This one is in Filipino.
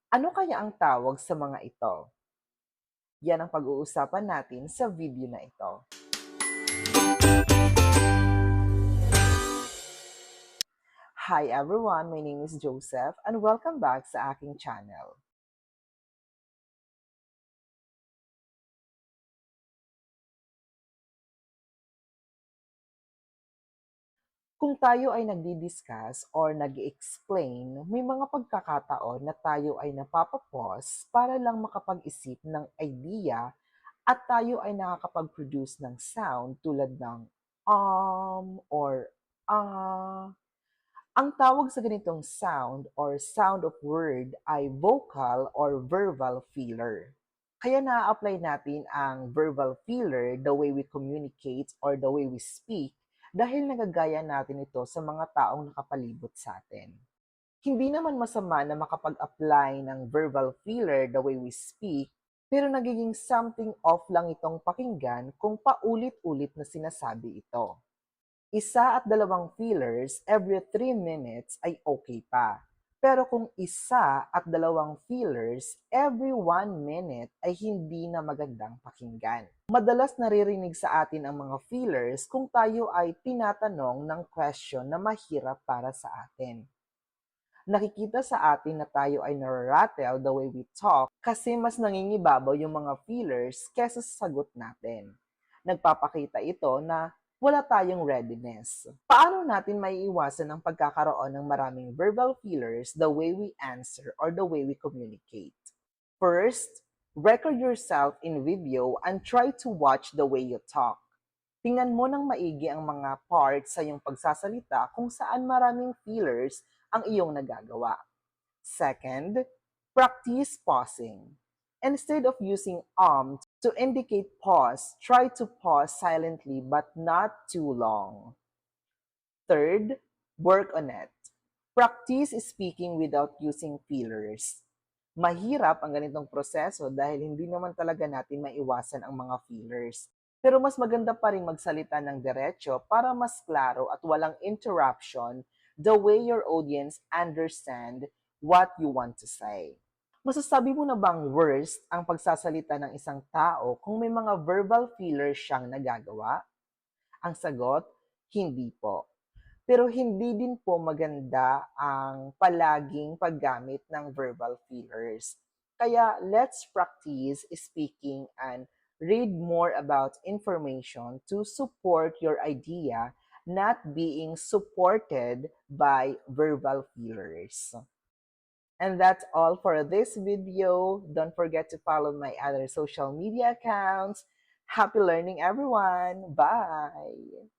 Ano kaya ang tawag sa mga ito? Yan ang pag-uusapan natin sa video na ito. Hi everyone, my name is Joseph and welcome back sa aking channel. Kung tayo ay nagdi-discuss or nag-explain, may mga pagkakataon na tayo ay napapapause para lang makapag-isip ng idea at tayo ay nakakapag-produce ng sound tulad ng or ah. Ang tawag sa ganitong sound or sound of word ay vocal or verbal filler. Kaya na-apply natin ang verbal filler the way we communicate or the way we speak dahil nagagaya natin ito sa mga taong nakapalibot sa atin. Hindi naman masama na makapag-apply ng verbal filler the way we speak, pero nagiging something off lang itong pakinggan kung paulit-ulit na sinasabi ito. Isa at dalawang fillers every 3 minutes ay okay pa. Pero kung isa at dalawang fillers every 1 minute ay hindi na magandang pakinggan. Madalas naririnig sa atin ang mga fillers kung tayo ay tinatanong ng question na mahirap para sa atin. Nakikita sa atin na tayo ay nararattle the way we talk kasi mas nangingibabaw yung mga fillers kesa sa sagot natin. Nagpapakita ito na wala tayong readiness. Paano natin maiiwasan ang pagkakaroon ng maraming verbal fillers the way we answer or the way we communicate? First, record yourself in video and try to watch the way you talk. Tingnan mo ng maigi ang mga parts sa iyong pagsasalita kung saan maraming fillers ang iyong nagagawa. Second, practice pausing. Instead of using to indicate pause, try to pause silently but not too long. Third, work on it. Practice speaking without using fillers. Mahirap ang ganitong proseso dahil hindi naman talaga natin maiwasan ang mga fillers. Pero mas maganda pa rin magsalita ng diretso para mas klaro at walang interruption the way your audience understand what you want to say. Masasabi mo na bang worst ang pagsasalita ng isang tao kung may mga verbal fillers siyang nagagawa? Ang sagot, hindi po. Pero hindi din po maganda ang palaging paggamit ng verbal fillers. Kaya let's practice speaking and read more about information to support your idea, not being supported by verbal fillers. And that's all for this video. Don't forget to follow my other social media accounts. Happy learning, everyone. Bye.